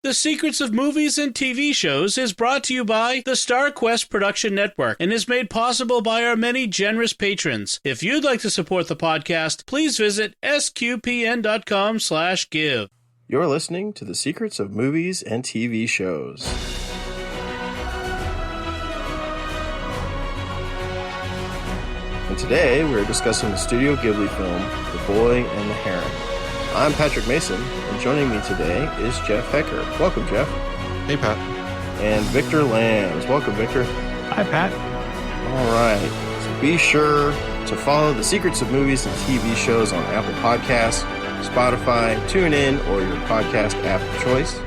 The Secrets of Movies and TV Shows is brought to you by the StarQuest Production Network and is made possible by our many generous patrons. If you'd like to support the podcast, please visit sqpn.com/give. You're listening to The Secrets of Movies and TV Shows. And today we're discussing the Studio Ghibli film, The Boy and the Heron. I'm Patrick Mason, and joining me today is Jeff Haecker. Welcome, Jeff. Hey, Pat. And Victor Lambs. Welcome, Victor. Hi, Pat. All right. So be sure to follow The Secrets of Movies and TV Shows on Apple Podcasts, Spotify, TuneIn, or your podcast app of choice.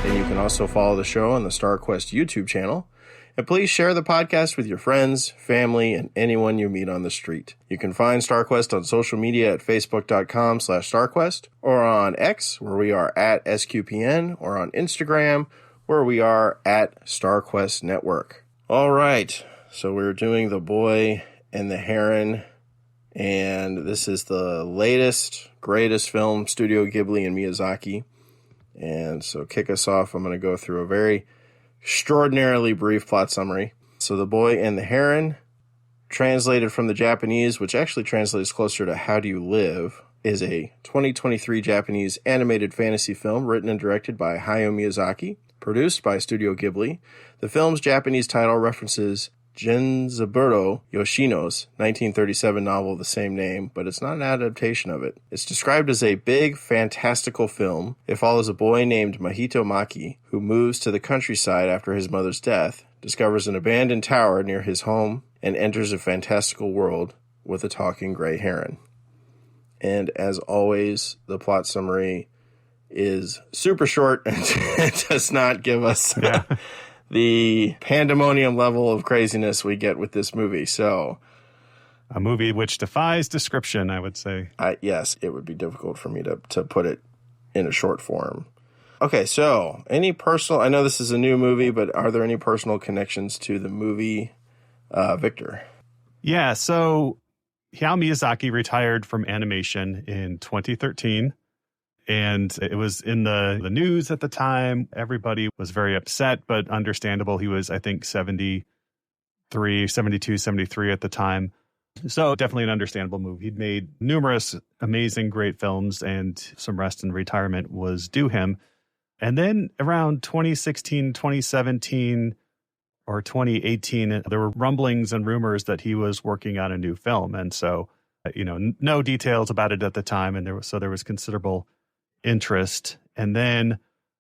And you can also follow the show on the StarQuest YouTube channel. And please share the podcast with your friends, family, and anyone you meet on the street. You can find StarQuest on social media at facebook.com/StarQuest, or on X, where we are at SQPN, or on Instagram, where we are at StarQuest Network. All right, so we're doing The Boy and the Heron, and this is the latest, greatest film, Studio Ghibli and Miyazaki. And so kick us off, I'm going to go through a very extraordinarily brief plot summary. So The Boy and the Heron, translated from the Japanese, which actually translates closer to How Do You Live, is a 2023 Japanese animated fantasy film written and directed by Hayao Miyazaki, produced by Studio Ghibli. The film's Japanese title references Genzaburo Yoshino's 1937 novel of the same name, but it's not an adaptation of it. It's described as a big, fantastical film. It follows a boy named Mahito Maki, who moves to the countryside after his mother's death, discovers an abandoned tower near his home, and enters a fantastical world with a talking gray heron. And as always, the plot summary is super short and it does not give us the pandemonium level of craziness we get with this movie. So, a movie which defies description, I would say. Yes, it would be difficult for me to put it in a short form. Okay, so any personal, I know this is a new movie, but are there any personal connections to the movie, Victor? Yeah, so Hayao Miyazaki retired from animation in 2013. And it was in the news at the time. Everybody was very upset, but understandable. He was, I think, 72, 73 at the time. So definitely an understandable move. He'd made numerous amazing, great films, and some rest and retirement was due him. And then around 2016, 2017, or 2018, there were rumblings and rumors that he was working on a new film. And so, no details about it at the time. And there was considerable interest. And then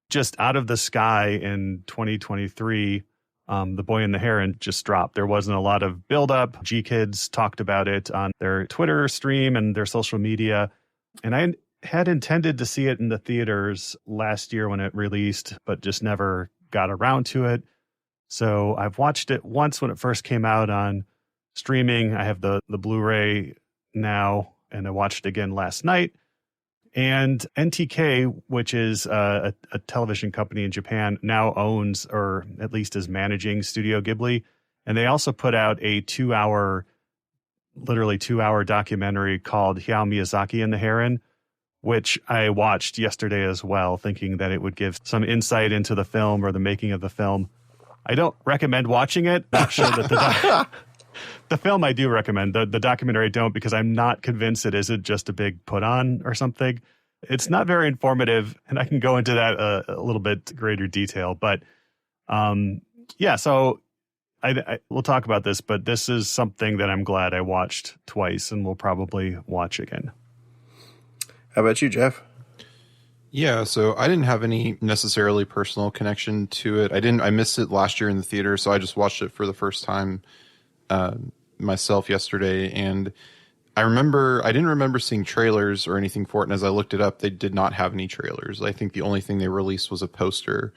just out of the sky in 2023, The Boy and the Heron just dropped. There wasn't a lot of buildup. G-Kids talked about it on their Twitter stream and their social media. And I had intended to see it in the theaters last year when it released, but just never got around to it. So I've watched it once when it first came out on streaming. I have the Blu-ray now, and I watched it again last night. And NTK, which is a television company in Japan, now owns, or at least is managing, Studio Ghibli. And they also put out a literally two-hour documentary called Hayao Miyazaki and the Heron, which I watched yesterday as well, thinking that it would give some insight into the film or the making of the film. I don't recommend watching it. I'm sure that the film I do recommend. The documentary I don't, because I'm not convinced it isn't just a big put on or something. It's not very informative, and I can go into that a little bit greater detail. But so we'll talk about this, but this is something that I'm glad I watched twice and will probably watch again. How about you, Jeff? Yeah, so I didn't have any necessarily personal connection to it. I missed it last year in the theater, so I just watched it for the first time myself yesterday, and I didn't remember seeing trailers or anything for it, and as I looked it up, they did not have any trailers. I think the only thing they released was a poster.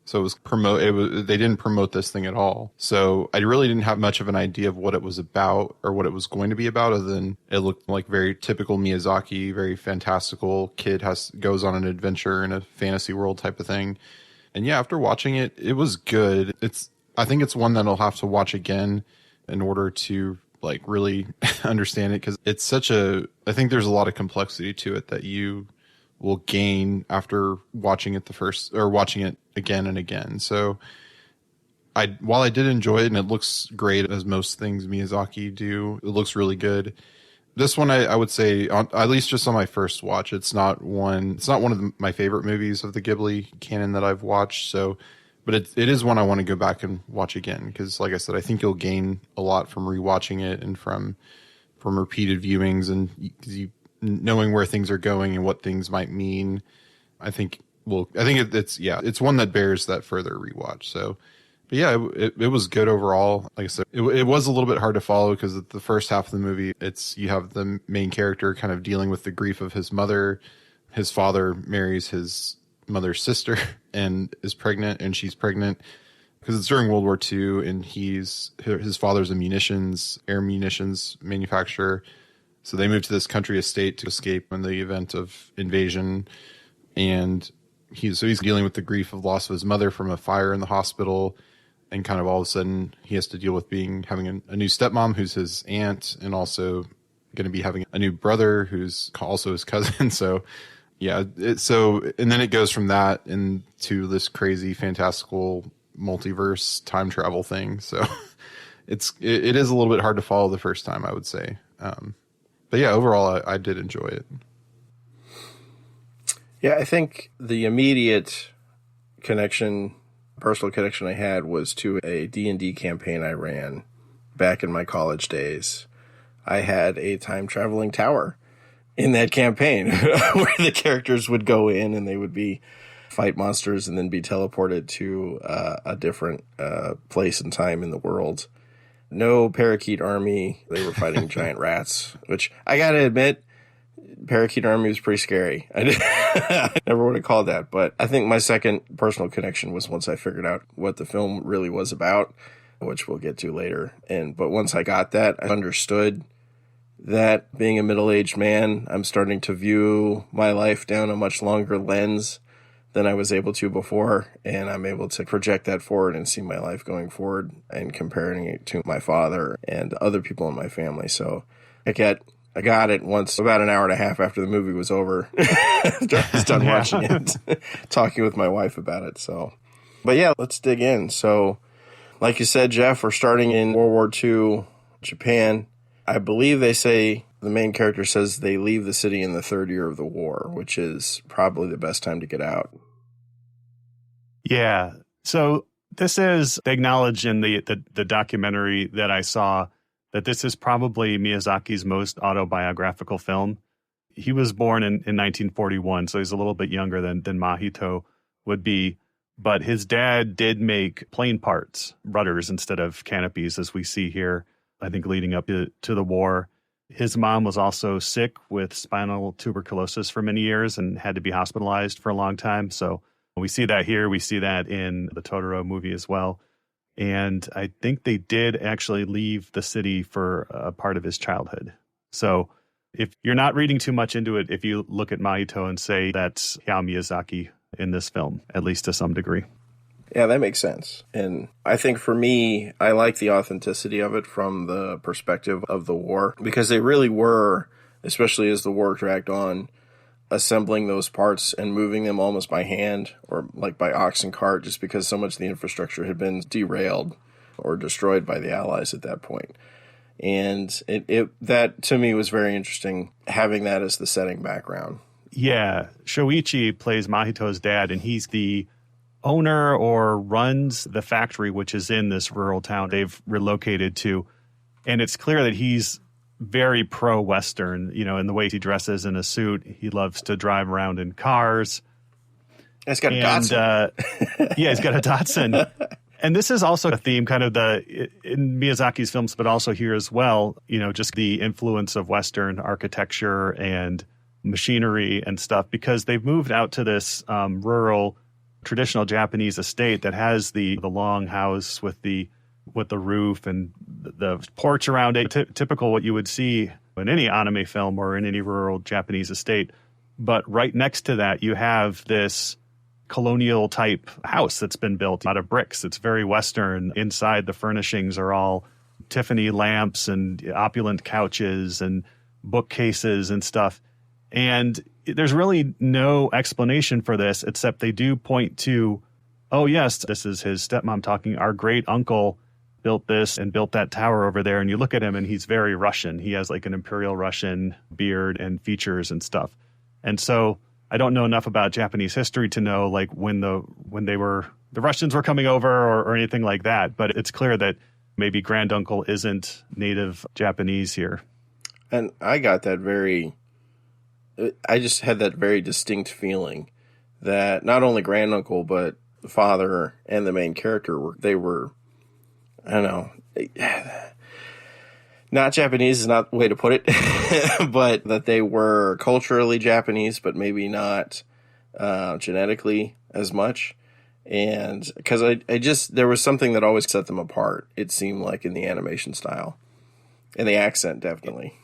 So they didn't promote this thing at all. So I really didn't have much of an idea of what it was about or what it was going to be about, other than it looked like very typical Miyazaki, very fantastical kid goes on an adventure in a fantasy world type of thing. And yeah, after watching it, it was good. I think it's one that I'll have to watch again in order to really understand it, because it's I think there's a lot of complexity to it that you will gain after watching it watching it again and again. So while I did enjoy it and it looks great as most things Miyazaki do, it looks really good. This one, I would say, at least just on my first watch, it's not one of my favorite movies of the Ghibli canon that I've watched. So, but it is one I want to go back and watch again because, like I said, I think you'll gain a lot from rewatching it and from repeated viewings and knowing where things are going and what things might mean. It's one that bears that further rewatch. So. But yeah, it was good overall. Like I said, it was a little bit hard to follow because the first half of the movie, you have the main character kind of dealing with the grief of his mother. His father marries his mother's sister and is pregnant, and she's pregnant because it's during World War II, and his father's a air munitions manufacturer. So they moved to this country estate to escape in the event of invasion, and he's dealing with the grief of loss of his mother from a fire in the hospital. And kind of all of a sudden, he has to deal with having a new stepmom who's his aunt, and also going to be having a new brother who's also his cousin. So, yeah. And then it goes from that into this crazy fantastical multiverse time travel thing. So, it is a little bit hard to follow the first time, I would say. But yeah, overall, I did enjoy it. Yeah, I think the immediate personal connection I had was to a D&D campaign I ran back in my college days. I had a time-traveling tower in that campaign where the characters would go in and they would fight monsters and then be teleported to a different place and time in the world. No parakeet army. They were fighting giant rats, which I got to admit, parakeet army was pretty scary. I never would have called that, but I think my second personal connection was once I figured out what the film really was about, which we'll get to later. But once I got that, I understood that being a middle-aged man, I'm starting to view my life down a much longer lens than I was able to before, and I'm able to project that forward and see my life going forward and comparing it to my father and other people in my family. So I got it once, about an hour and a half after the movie was over. After I was done watching it, talking with my wife about it. So, but yeah, let's dig in. So, like you said, Jeff, we're starting in World War II, Japan. I believe they say, the main character says they leave the city in the third year of the war, which is probably the best time to get out. Yeah. So this is, they acknowledge in the documentary that I saw that this is probably Miyazaki's most autobiographical film. He was born in 1941, so he's a little bit younger than Mahito would be. But his dad did make plane parts, rudders instead of canopies, as we see here, I think leading up to the war. His mom was also sick with spinal tuberculosis for many years and had to be hospitalized for a long time. So we see that here. We see that in the Totoro movie as well. And I think they did actually leave the city for a part of his childhood. So if you're not reading too much into it, if you look at Mahito and say that's Hayao Miyazaki in this film, at least to some degree. Yeah, that makes sense. And I think for me, I like the authenticity of it from the perspective of the war, because they really were, especially as the war dragged on, assembling those parts and moving them almost by hand or like by ox and cart, just because so much of the infrastructure had been derailed or destroyed by the Allies at that point. And that to me was very interesting, having that as the setting background. Yeah. Shoichi plays Mahito's dad, and he's the owner or runs the factory, which is in this rural town they've relocated to. And it's clear that he's very pro-Western, in the way he dresses in a suit. He loves to drive around in cars. He's got a Datsun. Yeah, he's got a Datsun. And this is also a theme kind of in Miyazaki's films, but also here as well, just the influence of Western architecture and machinery and stuff, because they've moved out to this rural, traditional Japanese estate that has the long house with the roof and the porch around it, typical what you would see in any anime film or in any rural Japanese estate. But right next to that, you have this colonial type house that's been built out of bricks. It's very Western. Inside, the furnishings are all Tiffany lamps and opulent couches and bookcases and stuff. And there's really no explanation for this, except they do point to, oh, yes, this is his stepmom talking. Our great uncle built this and built that tower over there. And you look at him and he's very Russian. He has like an Imperial Russian beard and features and stuff. And so I don't know enough about Japanese history to know like when the Russians were coming over or anything like that. But it's clear that maybe granduncle isn't native Japanese here. And I just had that very distinct feeling that not only granduncle, but the father and the main character were, I don't know, not Japanese is not the way to put it, but that they were culturally Japanese, but maybe not genetically as much. And because there was something that always set them apart, it seemed like, in the animation style and the accent, definitely.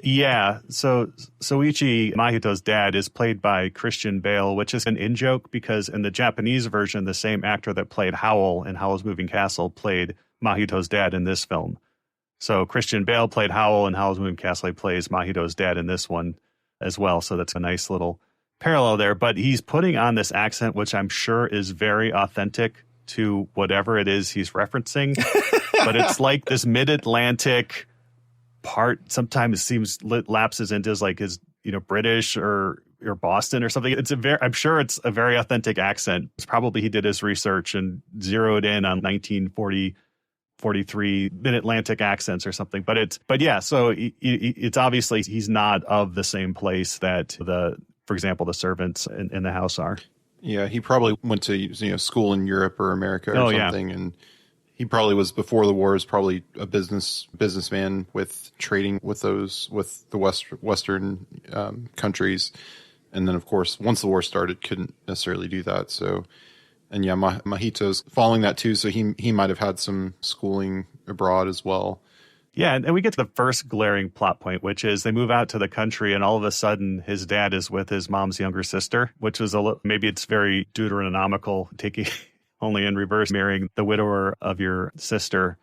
Yeah. So Soichi Mahito's dad is played by Christian Bale, which is an in-joke because in the Japanese version, the same actor that played Howl in Howl's Moving Castle played Mahito's dad in this film. So Christian Bale played Howl in Howl's Moving Castle. He plays Mahito's dad in this one as well. So that's a nice little parallel there. But he's putting on this accent, which I'm sure is very authentic to whatever it is he's referencing. But it's like this mid-Atlantic part. Sometimes it seems lapses into his British or Boston or something. I'm sure it's a very authentic accent. It's probably he did his research and zeroed in on 1943 mid-Atlantic accents or something. But yeah, so it's obviously he's not of the same place that for example, the servants in the house are. Yeah, he probably went to school in Europe or America or something, yeah. And he probably was, before the war, was probably a businessman with trading with the Western countries, and then of course once the war started, couldn't necessarily do that. So, and yeah, Mahito's following that too, so he might have had some schooling abroad as well. Yeah, and we get to the first glaring plot point, which is they move out to the country, and all of a sudden his dad is with his mom's younger sister, which was maybe it's very Deuteronomical, taking only in reverse, marrying the widower of your sister,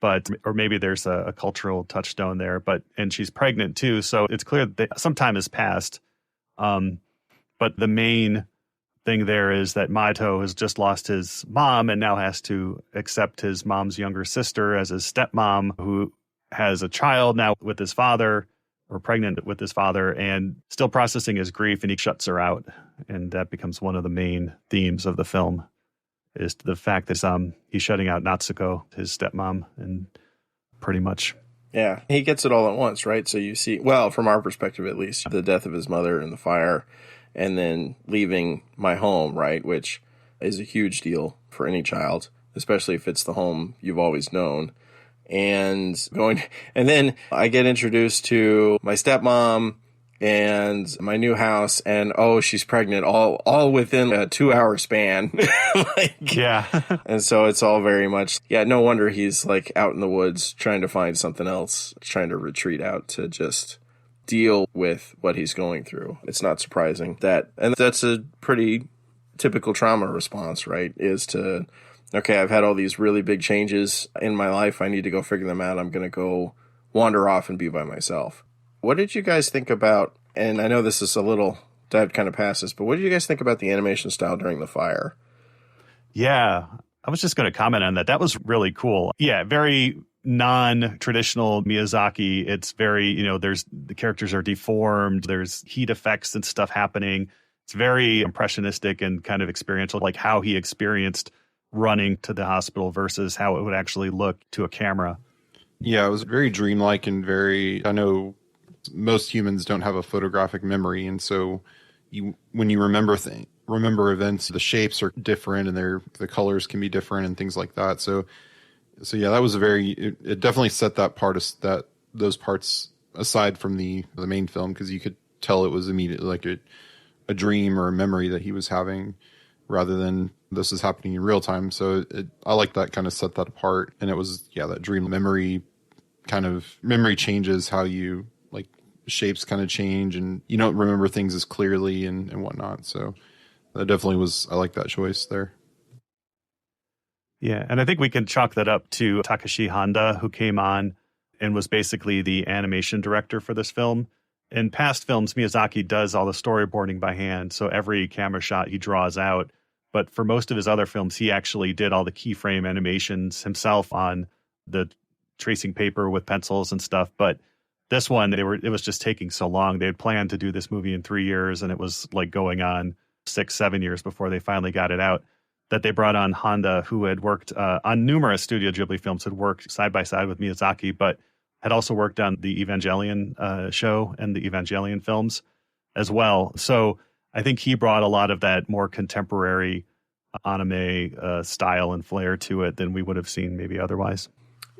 or maybe there's a cultural touchstone there. And she's pregnant too, so it's clear that some time has passed. But the main thing there is that Mahito has just lost his mom and now has to accept his mom's younger sister as his stepmom, who has a child now with his father, or pregnant with his father, and still processing his grief, and he shuts her out. And that becomes one of the main themes of the film, is the fact that he's shutting out Natsuko, his stepmom, and pretty much. Yeah, he gets it all at once, right? So you see, well, from our perspective at least, the death of his mother in the fire, and then leaving my home, right, which is a huge deal for any child, especially if it's the home you've always known. And then I get introduced to my stepmom and my new house, and she's pregnant, all within a 2-hour span. Yeah. And so it's all very much, no wonder he's like out in the woods trying to find something else, trying to retreat out to just deal with what he's going through. It's not surprising and that's a pretty typical trauma response, right? Is to, okay, I've had all these really big changes in my life. I need to go figure them out. I'm going to go wander off and be by myself. What did you guys think about, and I know this is a little dive kind of past this, but what did you guys think about the animation style during the fire? Yeah, I was just going to comment on that. That was really cool. Yeah, very non-traditional Miyazaki. It's very, the characters are deformed. There's heat effects and stuff happening. It's very impressionistic and kind of experiential, like how he experienced running to the hospital versus how it would actually look to a camera. Yeah, it was very dreamlike and I know most humans don't have a photographic memory, and so when you remember events, the shapes are different and the colors can be different and things like that. So yeah, that was it definitely set those parts aside from the main film, because you could tell it was immediately like a dream or a memory that he was having, rather than this is happening in real time. So I like that, kind of set that apart. And it was, that dream memory changes how you, like, shapes kind of change and you don't remember things as clearly and whatnot. So that definitely I like that choice there. Yeah. And I think we can chalk that up to Takashi Honda, who came on and was basically the animation director for this film. in past films, Miyazaki does all the storyboarding by hand. So every camera shot he draws out. But for most of his other films, he actually did all the keyframe animations himself on the tracing paper with pencils and stuff. But this one, it was just taking so long. They had planned to do this movie in 3 years, and it was like going on 6-7 years before they finally got it out, that they brought on Honda, who had worked on numerous Studio Ghibli films, had worked side by side with Miyazaki, but had also worked on the Evangelion show and the Evangelion films as well. So I think he brought a lot of that more contemporary anime style and flair to it than we would have seen maybe otherwise.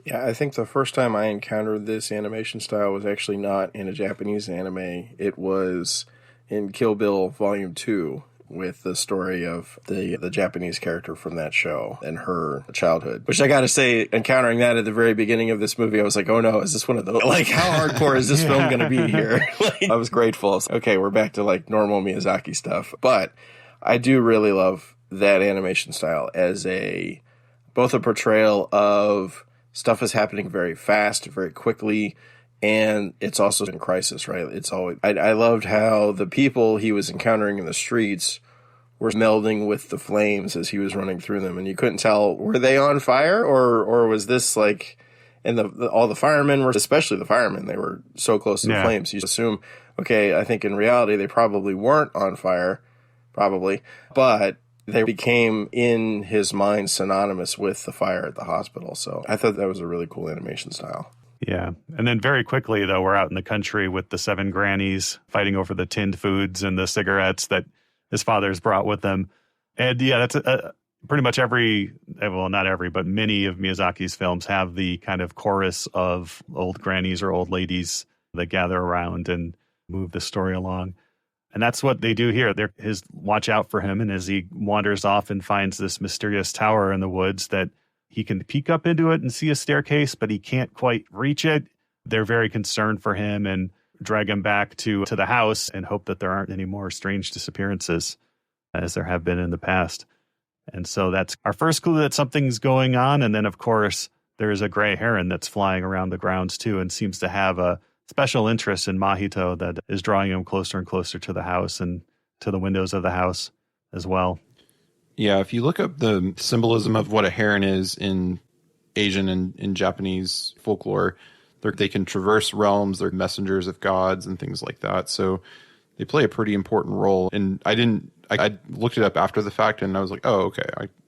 Yeah, I think the first time I encountered this animation style was actually not in a Japanese anime. It was in Kill Bill Volume 2 with the story of the Japanese character from that show and her childhood. Which I gotta say, encountering that at the very beginning of this movie, I was like, oh no, is this one of those? Like, how hardcore is this film gonna be here? Like, I was grateful. Was, okay, we're back to like normal Miyazaki stuff. But I do really love that animation style as both a portrayal of stuff is happening very fast, very quickly, and it's also in crisis, right? It's always. I loved how the people he was encountering in the streets were melding with the flames as he was running through them, and you couldn't tell, were they on fire or was this like? And all the firemen were, especially the firemen, they were so close to the flames. You assume, okay, I think in reality they probably weren't on fire, but they became in his mind synonymous with the fire at the hospital. So I thought that was a really cool animation style. Yeah. And then very quickly, though, we're out in the country with the 7 grannies fighting over the tinned foods and the cigarettes that his father's brought with them. And yeah, that's pretty much not every, but many of Miyazaki's films have the kind of chorus of old grannies or old ladies that gather around and move the story along. And that's what they do here. They're his watch out for him. And as he wanders off and finds this mysterious tower in the woods that he can peek up into it and see a staircase, but he can't quite reach it, they're very concerned for him and drag him back to the house and hope that there aren't any more strange disappearances as there have been in the past. And so that's our first clue that something's going on. And then, of course, there's a gray heron that's flying around the grounds, too, and seems to have a special interest in Mahito that is drawing him closer and closer to the house and to the windows of the house as well. Yeah, if you look up the symbolism of what a heron is in Asian and in Japanese folklore, they can traverse realms, they're messengers of gods and things like that. So they play a pretty important role. And I looked it up after the fact and I was like, oh, okay,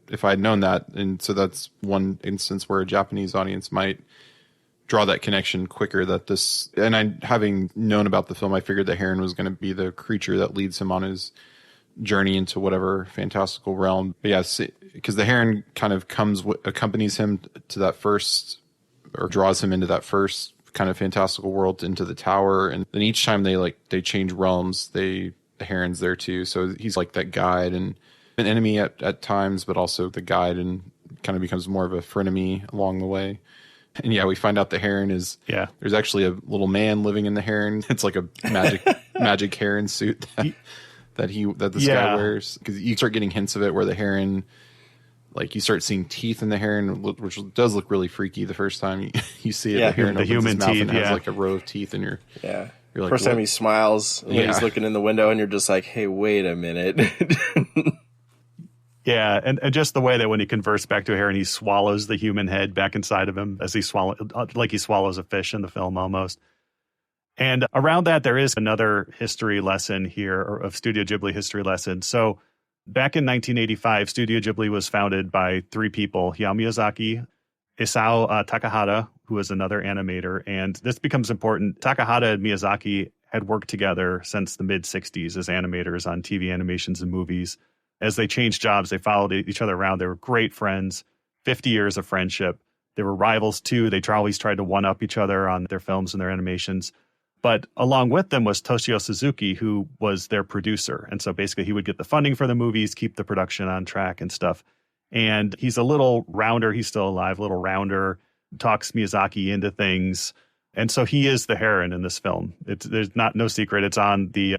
if I had known that. And so that's one instance where a Japanese audience might draw that connection quicker having known about the film, I figured the heron was going to be the creature that leads him on his journey into whatever fantastical realm. But yeah, because the heron kind of accompanies him to that first, or draws him into that first kind of fantastical world, into the tower. And then each time they change realms, the heron's there too. So he's like that guide and an enemy at times, but also the guide, and kind of becomes more of a frenemy along the way. And yeah, we find out the heron there's actually a little man living in the heron. It's like a magic heron suit that this guy wears, because you start getting hints of it where the heron, like you start seeing teeth in the heron, which does look really freaky the first time you see it. Yeah, the heron the opens human his mouth teeth, and has like a row of teeth, and you're like, first time he smiles when he's looking in the window, and you're just like, hey, wait a minute. Yeah, and just the way that when he converts back to a heron, he swallows the human head back inside of him as he swallows a fish in the film almost. And around that, there is another history lesson here, or of Studio Ghibli history lesson. So back in 1985, Studio Ghibli was founded by 3 people: Hayao Miyazaki, Isao Takahata, who is another animator. And this becomes important. Takahata and Miyazaki had worked together since the mid-'60s as animators on TV animations and movies. As they changed jobs, they followed each other around. They were great friends, 50 years of friendship. They were rivals too. They always tried to one-up each other on their films and their animations. But along with them was Toshio Suzuki, who was their producer. And so basically he would get the funding for the movies, keep the production on track and stuff. And he's a little rounder. He's still alive, a little rounder, talks Miyazaki into things. And so he is the Heron in this film. There's no secret. It's on the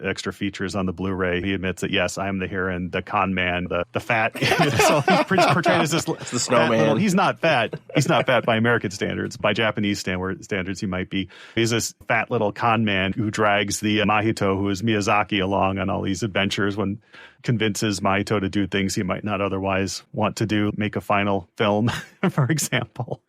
extra features on the Blu-ray. He admits that, yes, I am the Heron, the con man, the fat. So he's portrayed as this the snowman. He's not fat. He's not fat by American standards. By Japanese standards, he might be. He's this fat little con man who drags the Mahito, who is Miyazaki, along on all these adventures when convinces Mahito to do things he might not otherwise want to do, make a final film, for example.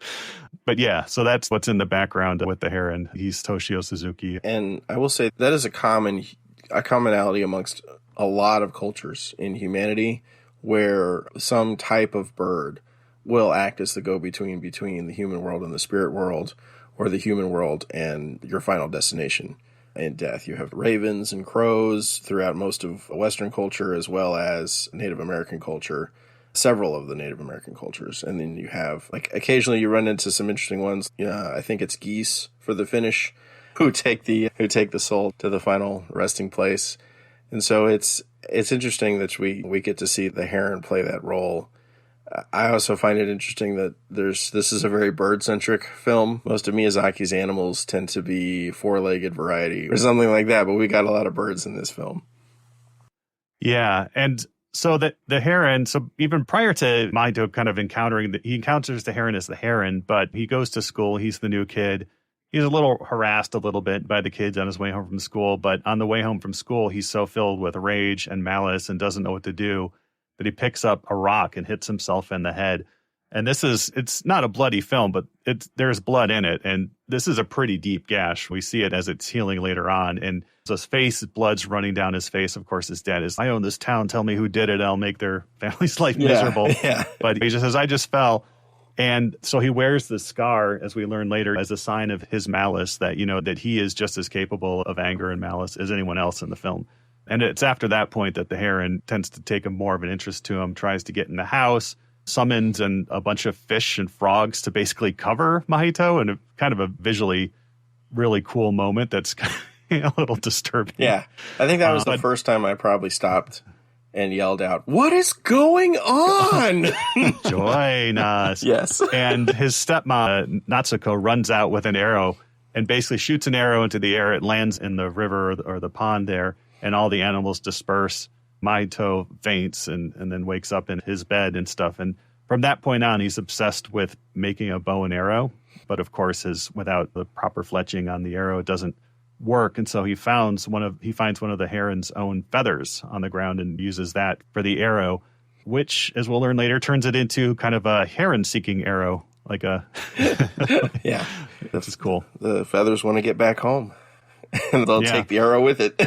But yeah, so that's what's in the background with the Heron. He's Toshio Suzuki. And I will say that is a commonality amongst a lot of cultures in humanity, where some type of bird will act as the go-between between the human world and the spirit world, or the human world and your final destination in death. You have ravens and crows throughout most of Western culture, as well as Native American culture. Several of the Native American cultures. And then you have, like, occasionally you run into some interesting ones. I think it's geese for the Finnish who take the soul to the final resting place. And so it's interesting that we get to see the Heron play that role. I also find it interesting that this is a very bird-centric film. Most of Miyazaki's animals tend to be four-legged variety or something like that, but we got a lot of birds in this film. Yeah, and so the Heron, so even prior to Mahito kind of he encounters the Heron as the Heron, but he goes to school. He's the new kid. He's a little harassed a little bit by the kids on his way home from school, but on the way home from school, he's so filled with rage and malice and doesn't know what to do that he picks up a rock and hits himself in the head. And it's not a bloody film, but there's blood in it. And this is a pretty deep gash. We see it as it's healing later on. And his face, blood's running down his face. Of course, his dad is, I own this town. Tell me who did it. I'll make their family's life miserable. Yeah. But he just says, I just fell. And so he wears the scar, as we learn later, as a sign of his malice, that, that he is just as capable of anger and malice as anyone else in the film. And it's after that point that the Heron tends to take more of an interest to him, tries to get in the house, summons a bunch of fish and frogs to basically cover Mahito, and kind of a visually really cool moment that's a little disturbing. Yeah, I think that was the first time I probably stopped and yelled out, "What is going on?" Join us. Yes. And his stepmom, Natsuko, runs out with an arrow and basically shoots an arrow into the air. It lands in the river or the pond there, and all the animals disperse. Mahito faints and then wakes up in his bed and stuff. And from that point on, he's obsessed with making a bow and arrow. But of course, without the proper fletching on the arrow, it doesn't work. And so he finds one of the Heron's own feathers on the ground and uses that for the arrow, which, as we'll learn later, turns it into kind of a heron-seeking arrow. Like a yeah, this is cool. The feathers want to get back home, and they'll take the arrow with it.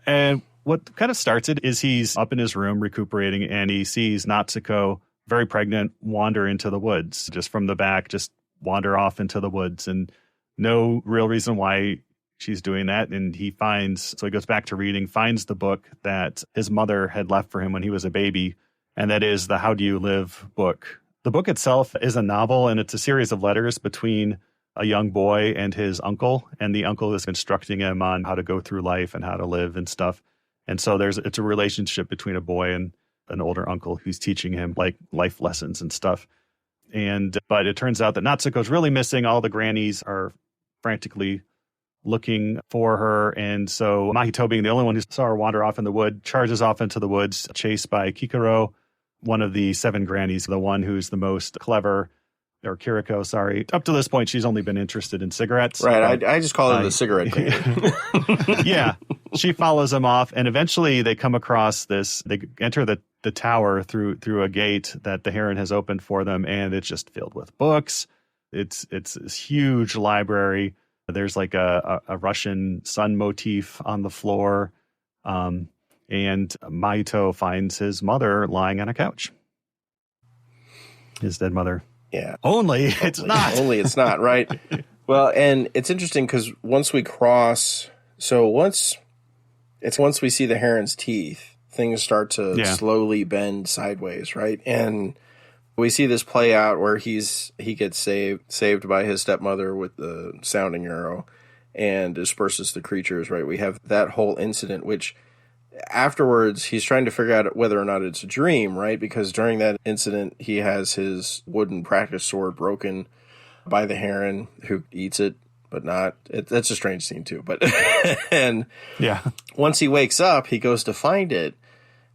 And what kind of starts it is he's up in his room recuperating, and he sees Natsuko, very pregnant, wander into the woods, just from the back, just wander off into the woods, and no real reason why she's doing that. And he goes back to reading, finds the book that his mother had left for him when he was a baby, and that is the How Do You Live book. The book itself is a novel, and it's a series of letters between a young boy and his uncle, and the uncle is instructing him on how to go through life and how to live and stuff. And so it's a relationship between a boy and an older uncle who's teaching him like life lessons and stuff. But it turns out that Natsuko's really missing. All the grannies are frantically looking for her. And so Mahito, being the only one who saw her wander off in the wood, charges off into the woods, chased by Kikuro, one of the 7 grannies, the one who's the most clever. Or Kiriko, sorry. Up to this point, she's only been interested in cigarettes. Right. I just call her the cigarette queen. Yeah. She follows him off, and eventually they come across this. They enter the tower through a gate that the Heron has opened for them, and it's just filled with books. It's this huge library. There's like a Russian sun motif on the floor. And Mahito finds his mother lying on a couch. His dead mother. Yeah. Only it's not, right? Well, and it's interesting because once we see the Heron's teeth, things start to slowly bend sideways, right? And we see this play out where he gets saved by his stepmother with the sounding arrow and disperses the creatures, right? We have that whole incident, which afterwards he's trying to figure out whether or not it's a dream, right? Because during that incident he has his wooden practice sword broken by the heron who eats it, but not. That's a strange scene too. But and Yeah. once he wakes up, he goes to find it,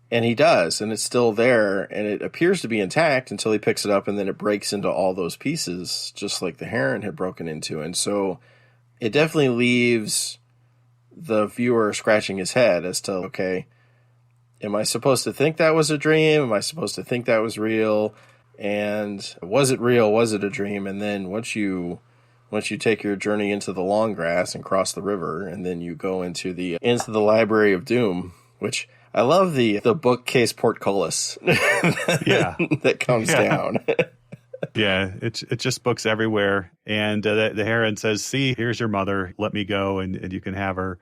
and he does, and it's still there, and it appears to be intact until he picks it up, and then it breaks into all those pieces, just like the heron had broken into. And so it definitely leaves the viewer scratching his head as to, okay, am I supposed to think that was a dream? Am I supposed to think that was real? And was it real? Was it a dream? And then once you take your journey into the long grass and cross the river, and then you go into the Library of Doom, which I love the bookcase portcullis Yeah. that comes down. Yeah, it's just books everywhere. And the heron says, see, here's your mother. Let me go and you can have her.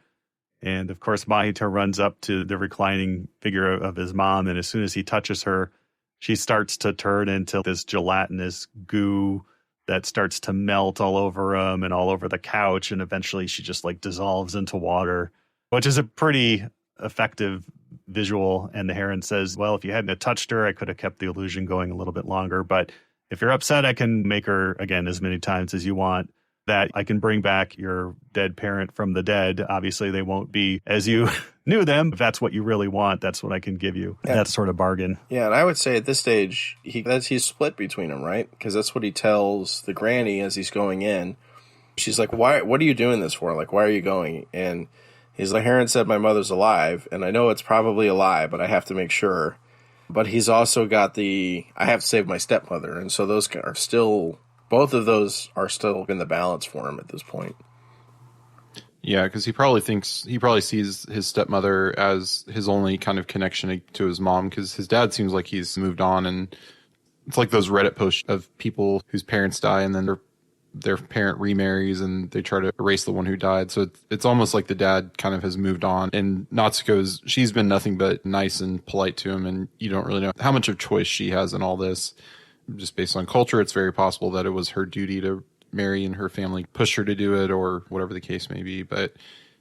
And of course, Mahito runs up to the reclining figure of his mom. And as soon as he touches her, she starts to turn into this gelatinous goo that starts to melt all over him and all over the couch. And eventually she just like dissolves into water, which is a pretty effective visual. And the heron says, well, if you hadn't have touched her, I could have kept the illusion going a little bit longer. But if you're upset, I can make her again as many times as you want. That I can bring back your dead parent from the dead. Obviously, they won't be as you knew them. If that's what you really want, that's what I can give you. Yeah. That sort of bargain. Yeah, and I would say at this stage, he's split between them, right? Because that's what he tells the granny as he's going in. She's like, "Why? What are you doing this for? Like, why are you going?" And he's like, "Heron said my mother's alive, and I know it's probably a lie, but I have to make sure." But he's also got I have to save my stepmother, and so those are still... Both of those are still in the balance for him at this point. Yeah, because he probably sees his stepmother as his only kind of connection to his mom, because his dad seems like he's moved on, and it's like those Reddit posts of people whose parents die and then their parent remarries and they try to erase the one who died. So it's almost like the dad kind of has moved on, and Natsuko's, she's been nothing but nice and polite to him, and you don't really know how much of choice she has in all this. Just based on culture, it's very possible that it was her duty to marry and her family pushed her to do it, or whatever the case may be. But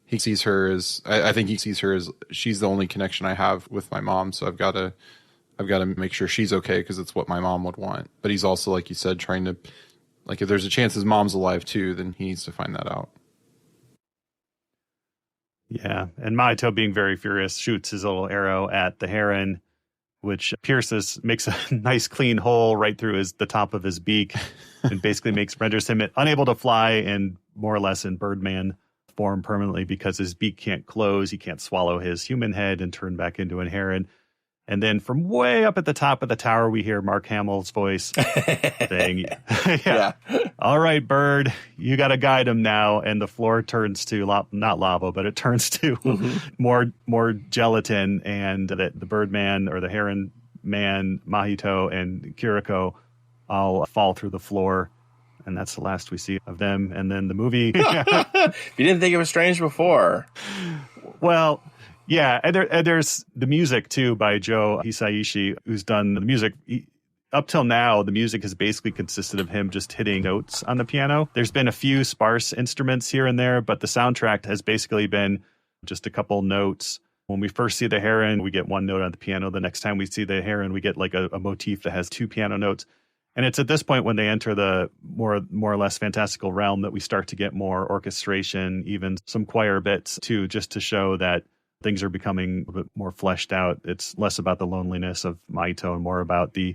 he sees her as, I think he sees her as, she's the only connection I have with my mom. So I've got to make sure she's okay, because it's what my mom would want. But he's also, like you said, trying to, like, if there's a chance his mom's alive too, then he needs to find that out. Yeah. And Mahito, being very furious, shoots his little arrow at the heron, which makes a nice clean hole right through the top of his beak, and basically renders him unable to fly and more or less in Birdman form permanently, because his beak can't close. He can't swallow his human head and turn back into a heron. And then from way up at the top of the tower, we hear Mark Hamill's voice saying, yeah, all right, Bird, you got to guide him now. And the floor turns to not lava, but it turns to more gelatin. And the Birdman, or the Heron Man, Mahito, and Kiriko all fall through the floor. And that's the last we see of them. And then the movie. If you didn't think it was strange before. Well... Yeah, and there's the music, too, by Joe Hisaishi, who's done the music. Up till now, the music has basically consisted of him just hitting notes on the piano. There's been a few sparse instruments here and there, but the soundtrack has basically been just a couple notes. When we first see the heron, we get one note on the piano. The next time we see the heron, we get like a motif that has two piano notes. And it's at this point when they enter the more or less fantastical realm that we start to get more orchestration, even some choir bits, too, just to show that things are becoming a bit more fleshed out. It's less about the loneliness of Mahito and more about the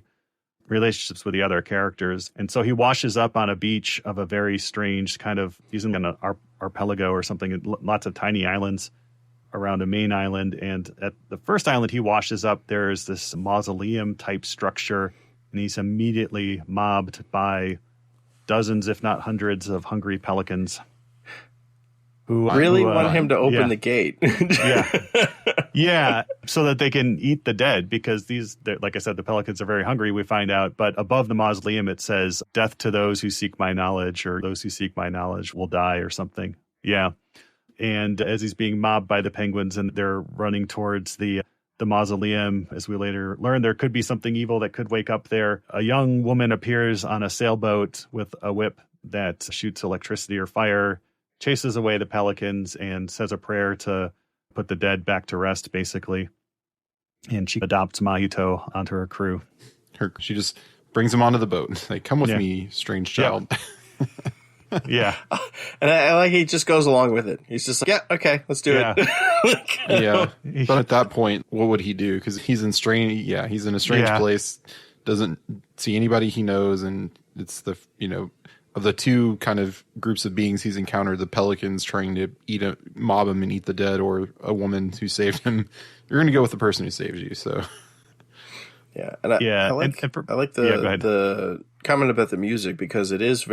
relationships with the other characters. And so he washes up on a beach of a very strange kind of, he's in an archipelago or something, lots of tiny islands around a main island. And at the first island he washes up, there's this mausoleum type structure, and he's immediately mobbed by dozens, if not hundreds, of hungry pelicans. Who want him to open the gate. Yeah, so that they can eat the dead, because like I said, the pelicans are very hungry, we find out. But above the mausoleum, it says, "Death to those who seek my knowledge," or "Those who seek my knowledge will die," or something. Yeah. And as he's being mobbed by the penguins and they're running towards the mausoleum, as we later learn, there could be something evil that could wake up there. A young woman appears on a sailboat with a whip that shoots electricity or fire, chases away the pelicans, and says a prayer to put the dead back to rest, basically. And she adopts Mahito onto her crew. She just brings him onto the boat. Like, come with me, strange child. Yeah. And I like he just goes along with it. He's just like, yeah, okay, let's do it. Yeah. But at that point, what would he do? Because he's in he's in a strange place, doesn't see anybody he knows, and it's the, of the two kind of groups of beings he's encountered, the pelicans trying to mob him and eat the dead, or a woman who saved him. You're going to go with the person who saves you. So yeah, and I like the comment about the music, because it is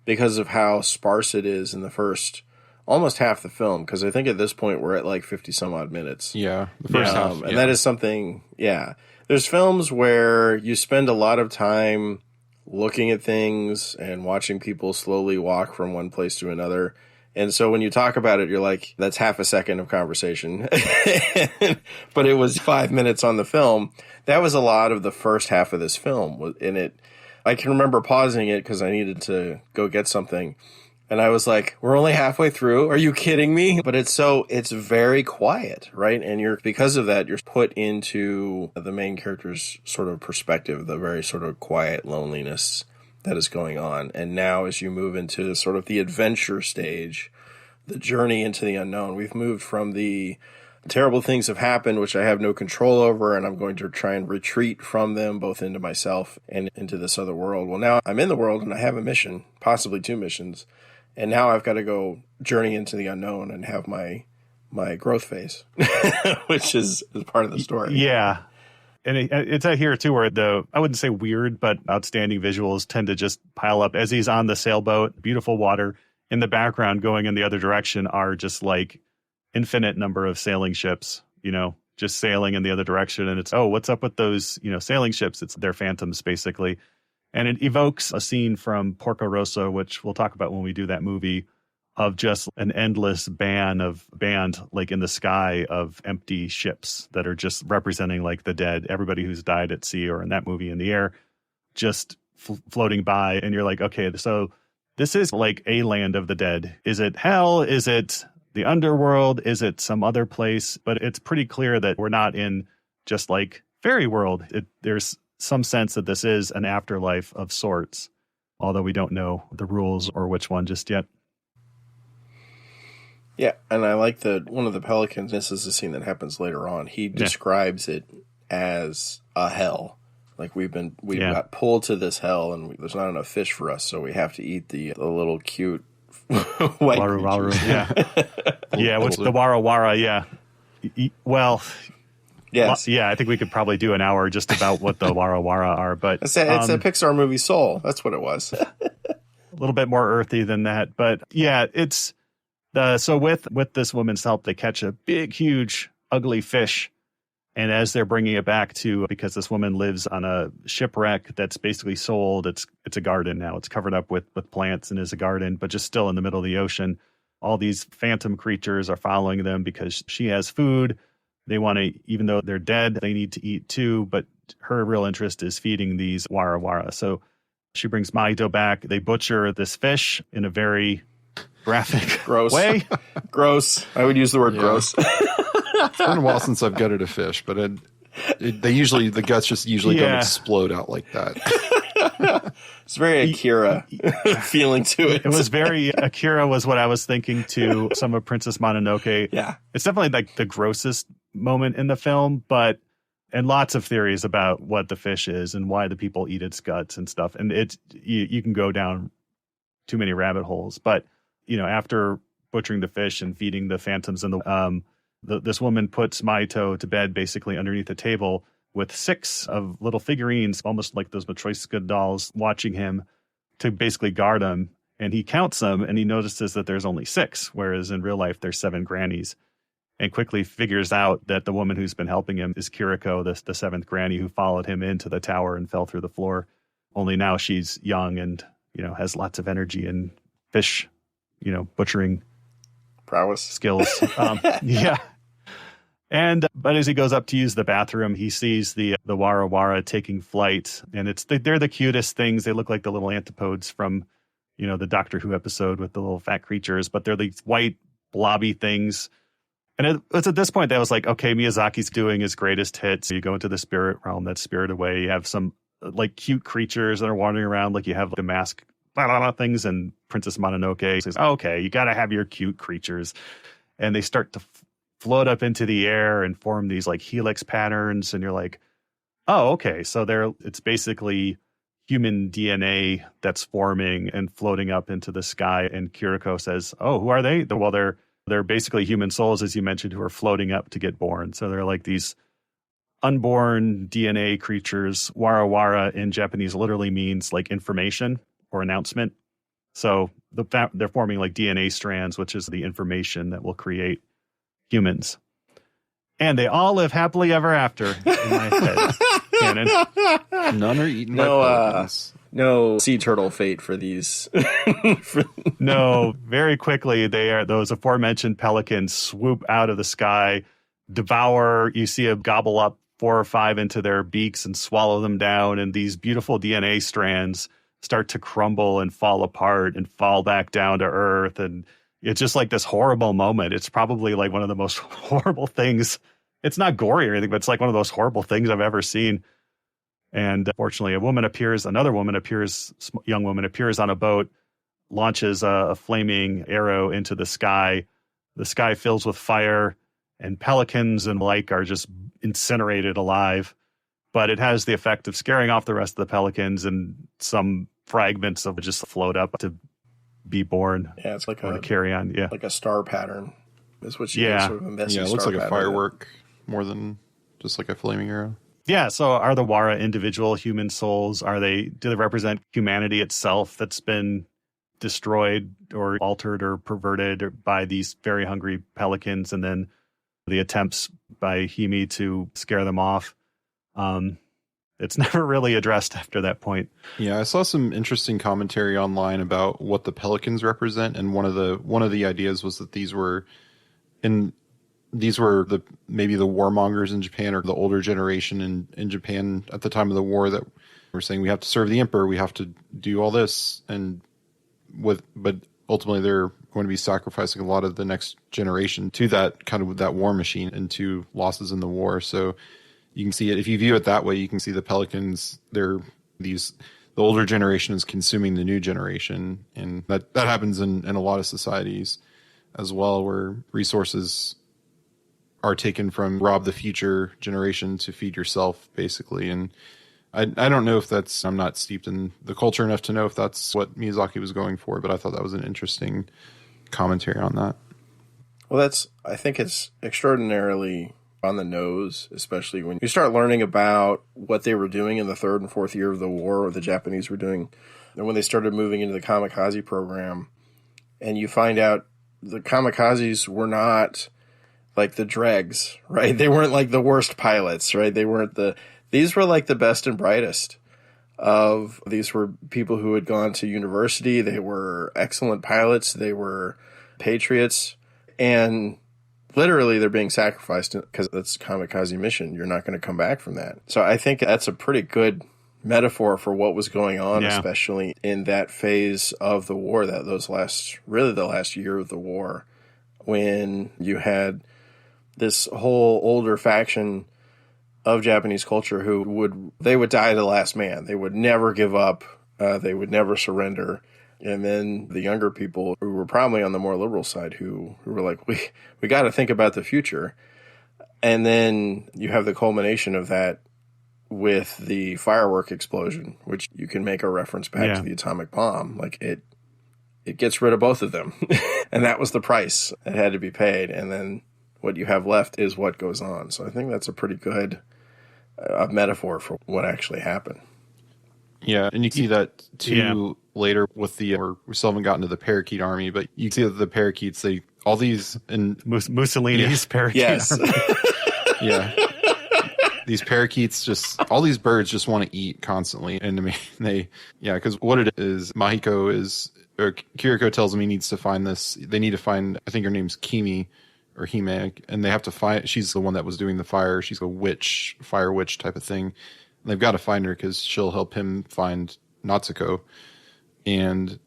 because of how sparse it is in the first almost half the film. Because I think at this point we're at like 50 some odd minutes. Yeah, the first half, and that is something. Yeah, there's films where you spend a lot of time looking at things and watching people slowly walk from one place to another. And so when you talk about it, you're like, that's half a second of conversation. But it was 5 minutes on the film. That was a lot of the first half of this film. I can remember pausing it because I needed to go get something. And I was like, we're only halfway through. Are you kidding me? But it's very quiet, right? And because of that, you're put into the main character's sort of perspective, the very sort of quiet loneliness that is going on. And now as you move into sort of the adventure stage, the journey into the unknown, we've moved from the terrible things have happened, which I have no control over, and I'm going to try and retreat from them, both into myself and into this other world. Well, now I'm in the world and I have a mission, possibly 2 missions. And now I've got to go journey into the unknown and have my growth phase, which is part of the story. Yeah. And it's out here, too, where I wouldn't say weird, but outstanding visuals tend to just pile up as he's on the sailboat, beautiful water. In the background, going in the other direction, are just like infinite number of sailing ships, just sailing in the other direction. And it's, what's up with those, sailing ships? It's their phantoms, basically. And it evokes a scene from Porco Rosso, which we'll talk about when we do that movie, of just an endless band like in the sky of empty ships that are just representing like the dead, everybody who's died at sea, or in that movie in the air, just floating by. And you're like, okay, so this is like a land of the dead. Is it hell? Is it the underworld? Is it some other place? But it's pretty clear that we're not in just like fairy world. There's some sense that this is an afterlife of sorts, although we don't know the rules or which one just yet. Yeah, and I like that one of the pelicans, this is a scene that happens later on, he describes it as a hell. Like we got pulled to this hell, and there's not enough fish for us, so we have to eat the little cute white waru, waru, yeah. Which the wara wara, yeah. Well... Yes. Yeah, I think we could probably do an hour just about what the wara wara are, but it's a Pixar movie Soul. That's what it was. A little bit more earthy than that, but yeah, it's so with this woman's help, they catch a big, huge, ugly fish, and as they're bringing it back because this woman lives on a shipwreck that's basically sold, it's a garden now. It's covered up with plants and is a garden, but just still in the middle of the ocean. All these phantom creatures are following them because she has food. They want to, even though they're dead, they need to eat too, but her real interest is feeding these wara wara. So she brings Maito back. They butcher this fish in a very graphic way. Gross. I would use the word gross. It's been a while since I've gutted a fish, but the guts just usually don't explode out like that. It's very Akira feeling to it. It was very Akira was what I was thinking to some of Princess Mononoke. Yeah. It's definitely like the grossest moment in the film, and lots of theories about what the fish is and why the people eat its guts and stuff. And you can go down too many rabbit holes. But, after butchering the fish and feeding the phantoms and this woman puts Maito to bed basically underneath a table with 6 of little figurines, almost like those Matryoshka dolls, watching him to basically guard him. And he counts them and he notices that there's only 6, whereas in real life there's 7 grannies. And quickly figures out that the woman who's been helping him is Kiriko, the 7th granny who followed him into the tower and fell through the floor. Only now she's young and, has lots of energy and fish, butchering prowess skills. Yeah. But as he goes up to use the bathroom, he sees the wara wara taking flight, and they're the cutest things. They look like the little antipodes from, the Doctor Who episode with the little fat creatures, but they're these white blobby things. And it's at this point that I was like, okay, Miyazaki's doing his greatest hits. You go into the spirit realm, that's Spirit Away. You have some like cute creatures that are wandering around, like you have the mask blah, blah, blah, things. And Princess Mononoke says, oh, okay, you got to have your cute creatures. And they start to float up into the air and form these like helix patterns. And you're like, oh, okay. So it's basically human DNA that's forming and floating up into the sky. And Kiriko says, oh, who are they? Well, they're basically human souls, as you mentioned, who are floating up to get born. So they're like these unborn DNA creatures. Wara wara in Japanese literally means like information or announcement. So they're forming like DNA strands, which is the information that will create humans. And they all live happily ever after in my head. Canon. None are eaten by pelicans. No sea turtle fate for these. No, very quickly those aforementioned pelicans swoop out of the sky, devour, you see a gobble up 4 or 5 into their beaks and swallow them down, and these beautiful DNA strands start to crumble and fall apart and fall back down to earth. And it's just like this horrible moment. It's probably like one of the most horrible things. It's not gory or anything, but it's like one of those horrible things I've ever seen. And fortunately, another young woman appears on a boat, launches a flaming arrow into the sky. The sky fills with fire, and pelicans and like are just incinerated alive. But it has the effect of scaring off the rest of the pelicans, and some fragments of it just float up to be born. Yeah, it's like to carry on. Yeah, like a star pattern. Is what you get, sort of a messy it looks like pattern. a firework more than just like a flaming arrow. Yeah. So are the Wara individual human souls? Do they represent humanity itself that's been destroyed or altered or perverted by these very hungry pelicans, and then the attempts by Hime to scare them off? It's never really addressed after that point. Yeah, I saw some interesting commentary online about what the pelicans represent, and one of the ideas was that these were maybe the warmongers in Japan, or the older generation in Japan at the time of the war, that were saying we have to serve the emperor, we have to do all this, but ultimately they're going to be sacrificing a lot of the next generation to that kind of that war machine and to losses in the war. So you can see it, if you view it that way, you can see the pelicans, the older generation is consuming the new generation. And that happens in a lot of societies as well, where resources are taken from rob the future generation to feed yourself, basically. And I don't know if I'm not steeped in the culture enough to know if that's what Miyazaki was going for, but I thought that was an interesting commentary on that. Well, I think it's extraordinarily on the nose, especially when you start learning about what they were doing in the 3rd and 4th year of the war, or the Japanese were doing, and when they started moving into the kamikaze program, and you find out the kamikazes were not like the dregs, right? They weren't like the worst pilots, right? These were like the best and brightest these were people who had gone to university. They were excellent pilots. They were patriots, and literally they're being sacrificed because that's a kamikaze mission. You're not going to come back from that. So I think that's a pretty good metaphor for what was going on, especially in that phase of the war, the last year of the war, when you had this whole older faction of Japanese culture who would die to the last man. They would never give up. They would never surrender. And then the younger people who were probably on the more liberal side who were like, we got to think about the future. And then you have the culmination of that with the firework explosion, which you can make a reference back to the atomic bomb. Like it gets rid of both of them. And that was the price that had to be paid. And then what you have left is what goes on. So I think that's a pretty good metaphor for what actually happened. Yeah, and you see that too later with we still haven't gotten to the parakeet army, but you see that the parakeets, all these and Mussolini's parakeet army. Yeah. These parakeets all these birds just want to eat constantly. And I mean, because what it is, Kiriko tells him he needs to find this. They need to find, I think her name's Kimi or Hime, and they have to find, she's the one that was doing the fire. She's a witch, fire witch type of thing. And they've got to find her because she'll help him find Natsuko. And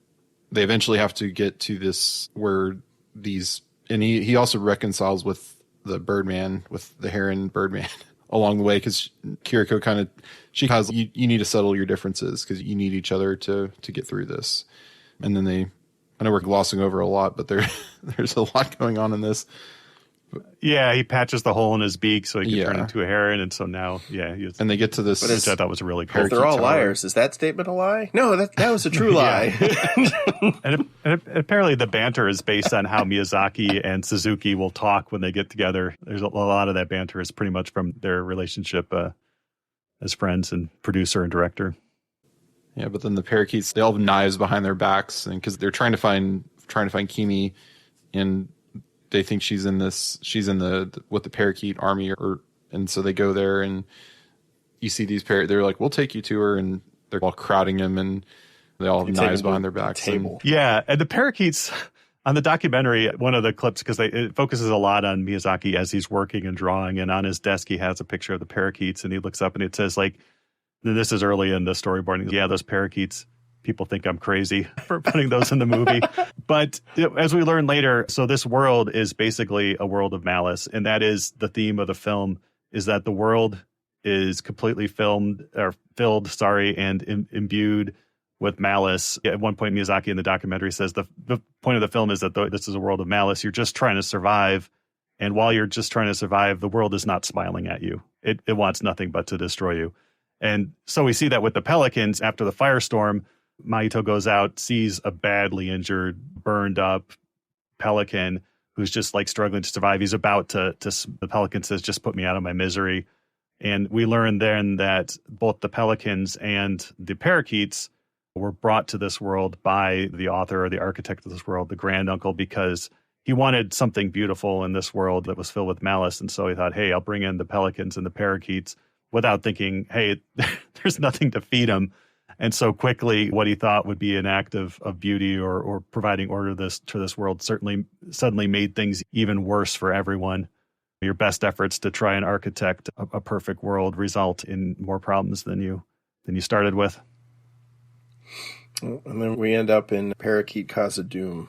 they eventually have to get to this where and he also reconciles with the Birdman, with the Heron Birdman along the way, because Kiriko she has, you need to settle your differences because you need each other to get through this. And then I know we're glossing over a lot, but there's a lot going on in this. Yeah, he patches the hole in his beak so he can turn into a heron, and so now, and they get to this, which I thought was really cool. If they're all liars, is that statement a lie? No, that was a true lie. and apparently the banter is based on how Miyazaki and Suzuki will talk when they get together. There's a lot of that banter is pretty much from their relationship as friends and producer and director. Yeah, but then the parakeets, they all have knives behind their backs, and because they're trying to find Kimi, and they think she's in the with the parakeet army, and so they go there, and you see these they're like, we'll take you to her, and they're all crowding him, and they all have knives behind their backs. And the parakeets on the documentary, one of the clips, because it focuses a lot on Miyazaki as he's working and drawing, and on his desk he has a picture of the parakeets, and he looks up and it says, like, this is early in the storyboarding. Yeah, those parakeets, people think I'm crazy for putting those in the movie. But as we learn later, so this world is basically a world of malice. And that is the theme of the film, is that the world is completely filled, and imbued with malice. At one point, Miyazaki in the documentary says the point of the film is that this is a world of malice. You're just trying to survive. And while you're just trying to survive, the world is not smiling at you. It wants nothing but to destroy you. And so we see that with the pelicans after the firestorm. Mahito goes out, sees a badly injured, burned up pelican who's just like struggling to survive. He's about to the pelican says, just put me out of my misery. And we learn then that both the pelicans and the parakeets were brought to this world by the author or the architect of this world, the granduncle, because he wanted something beautiful in this world that was filled with malice. And so he thought, hey, I'll bring in the pelicans and the parakeets, without thinking, hey, there's nothing to feed them. And so quickly, what he thought would be an act of beauty or providing order to this world suddenly made things even worse for everyone. Your best efforts to try and architect a perfect world result in more problems than you started with. And then we end up in Parakeet Casa Doom.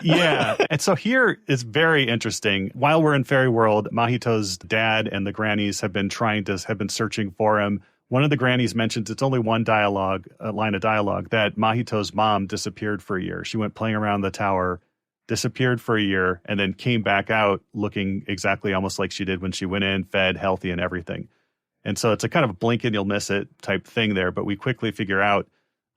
Yeah. And so here is very interesting. While we're in Fairy World, Mahito's dad and the grannies have been searching for him. One of the grannies mentions, it's only one line of dialogue, that Mahito's mom disappeared for a year. She went playing around the tower, disappeared for a year, and then came back out looking exactly almost like she did when she went in, fed, healthy, and everything. And so it's a kind of blink and you'll miss it type thing there. But we quickly figure out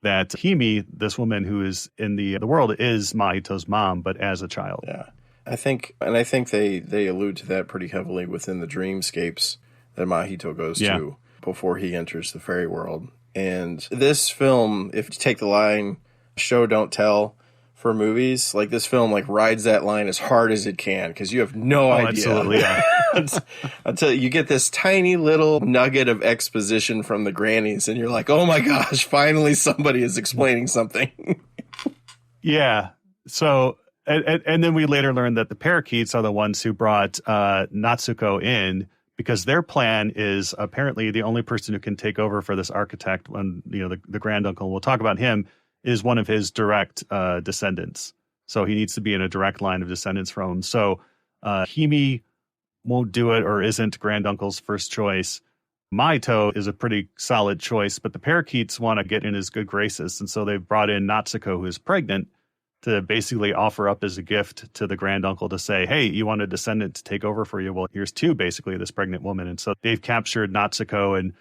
that Himi, this woman who is in the world, is Mahito's mom, but as a child. Yeah. I think they allude to that pretty heavily within the dreamscapes that Mahito goes to before he enters the fairy world. And this film, if you take the line, show, don't tell, for movies, like this film like rides that line as hard as it can, because you have no idea. Absolutely, yeah. Until you get this tiny little nugget of exposition from the grannies, and you're like, oh my gosh, finally somebody is explaining something. Yeah. So, and then we later learned that the parakeets are the ones who brought Natsuko in, because their plan is apparently the only person who can take over for this architect, when the granduncle, we'll talk about him, is one of his direct descendants. So he needs to be in a direct line of descendants from him. So Himi won't do it, or isn't granduncle's first choice. Mahito is a pretty solid choice, but the parakeets want to get in his good graces. And so they've brought in Natsuko, who is pregnant, to basically offer up as a gift to the granduncle to say, hey, you want a descendant to take over for you? Well, here's two, basically, this pregnant woman. And so they've captured Natsuko and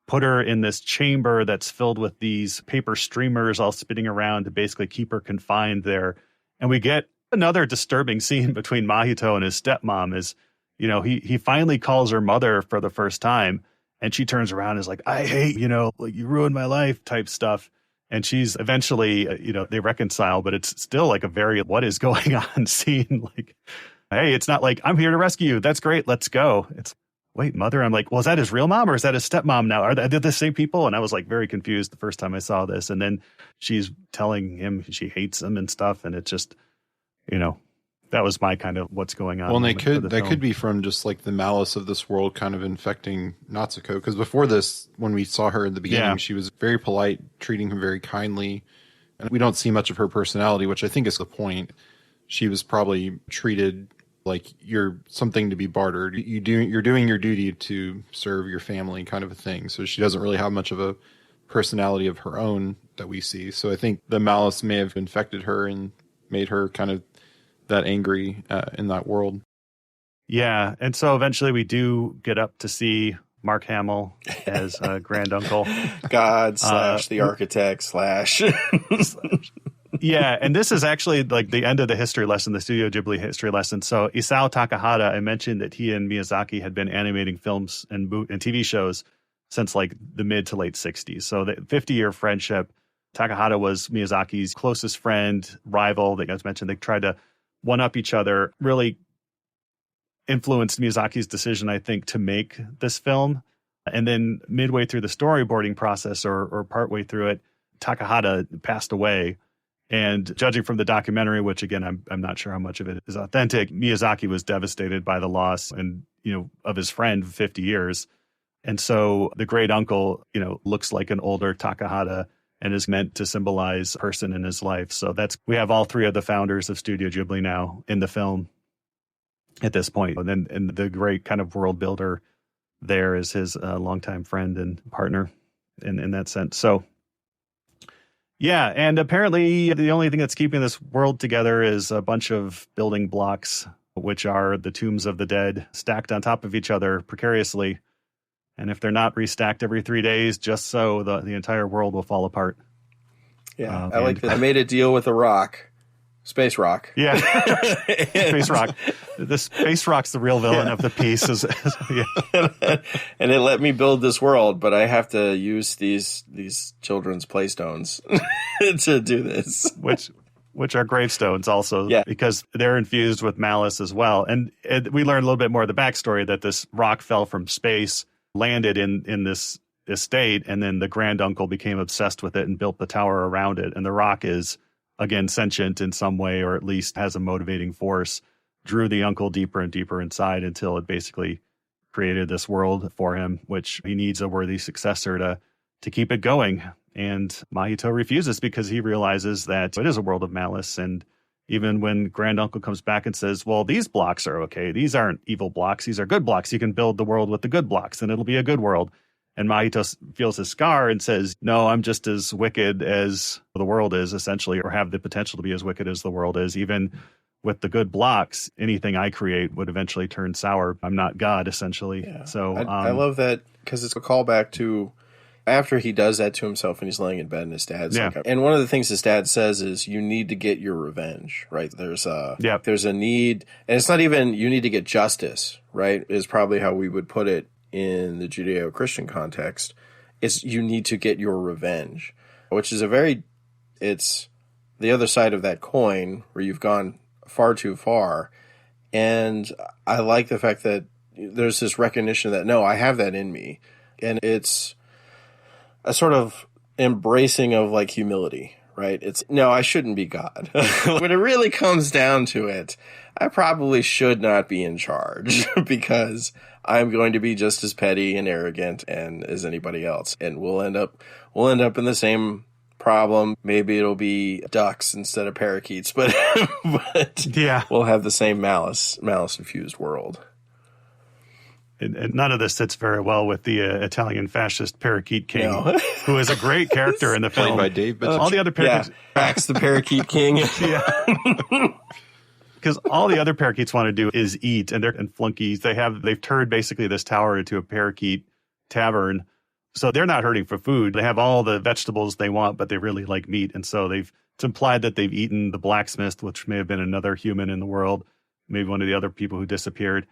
put her in this chamber that's filled with these paper streamers all spinning around to basically keep her confined there. And we get another disturbing scene between Mahito and his stepmom. Is, he finally calls her mother for the first time, and she turns around and is like, I hate, like, you ruined my life type stuff. And she's eventually, they reconcile, but it's still like a very what is going on scene. Like, hey, it's not like, I'm here to rescue you. That's great. Let's go. It's, wait, mother. I'm like, well, is that his real mom or is that his stepmom now? Are they the same people? And I was like very confused the first time I saw this. And then she's telling him she hates him and stuff. And it's just, that was my kind of what's going on. Well, and that could be from just like the malice of this world kind of infecting Natsuko. Because before this, when we saw her in the beginning, she was very polite, treating him very kindly. And we don't see much of her personality, which I think is the point. She was probably treated like you're something to be bartered. You're doing your duty to serve your family, kind of a thing. So she doesn't really have much of a personality of her own that we see. So I think the malice may have infected her and made her kind of that angry in that world. Yeah, and so eventually we do get up to see Mark Hamill as granduncle. God / the architect / Yeah, and this is actually like the end of the history lesson, the Studio Ghibli history lesson. So Isao Takahata, I mentioned that he and Miyazaki had been animating films and TV shows since like the mid to late 60s. So the 50-year friendship. Takahata was Miyazaki's closest friend, rival. They guys mentioned they tried to one-up each other, really influenced Miyazaki's decision, I think, to make this film. And then midway through the storyboarding process or partway through it, Takahata passed away. And judging from the documentary, which again, I'm not sure how much of it is authentic, Miyazaki was devastated by the loss and, of his friend of 50 years. And so the great uncle, looks like an older Takahata and is meant to symbolize a person in his life. So we have all three of the founders of Studio Ghibli now in the film at this point. And the great kind of world builder there is his longtime friend and partner in that sense. So, yeah. And apparently the only thing that's keeping this world together is a bunch of building blocks, which are the tombs of the dead stacked on top of each other precariously. And if they're not restacked every 3 days, just so the entire world will fall apart. Yeah, I like that. I made a deal with a rock. Space Rock. Yeah. Space Rock. The Space Rock's the real villain of the piece. And it let me build this world, but I have to use these children's playstones to do this. Which are gravestones also, because they're infused with malice as well. And we learned a little bit more of the backstory that this rock fell from space, landed in this estate, and then the granduncle became obsessed with it and built the tower around it. And the rock is, again, sentient in some way, or at least has a motivating force, drew the uncle deeper and deeper inside until it basically created this world for him, which he needs a worthy successor to keep it going. And Mahito refuses because he realizes that it is a world of malice. And even when granduncle comes back and says, well, these blocks are okay. These aren't evil blocks. These are good blocks. You can build the world with the good blocks and it'll be a good world. And Mahito feels his scar and says, no, I'm just as wicked as the world is, essentially, or have the potential to be as wicked as the world is. Even with the good blocks, anything I create would eventually turn sour. I'm not God, essentially. Yeah. So I love that because it's a callback to after he does that to himself and he's laying in bed and his dad's like, and one of the things his dad says is you need to get your revenge, right? There's a need, and it's not even you need to get justice, right? Is probably how we would put it in the Judeo-Christian context. Is you need to get your revenge, which is it's the other side of that coin where you've gone far too far. And I like the fact that there's this recognition that, no, I have that in me. And it's a sort of embracing of like humility, right? It's, no, I shouldn't be God. When it really comes down to it, I probably should not be in charge because I'm going to be just as petty and arrogant and as anybody else. And we'll end up in the same problem. Maybe it'll be ducks instead of parakeets, but we'll have the same malice infused world. And none of this sits very well with the Italian fascist parakeet king, who is a great character in the film. Played by Dave Bautista. All the other parakeets, Max the parakeet king. Because all the other parakeets want to do is eat, and they're flunkies. They've turned basically this tower into a parakeet tavern, so they're not hurting for food. They have all the vegetables they want, but they really like meat, and so it's implied that they've eaten the blacksmith, which may have been another human in the world, maybe one of the other people who disappeared.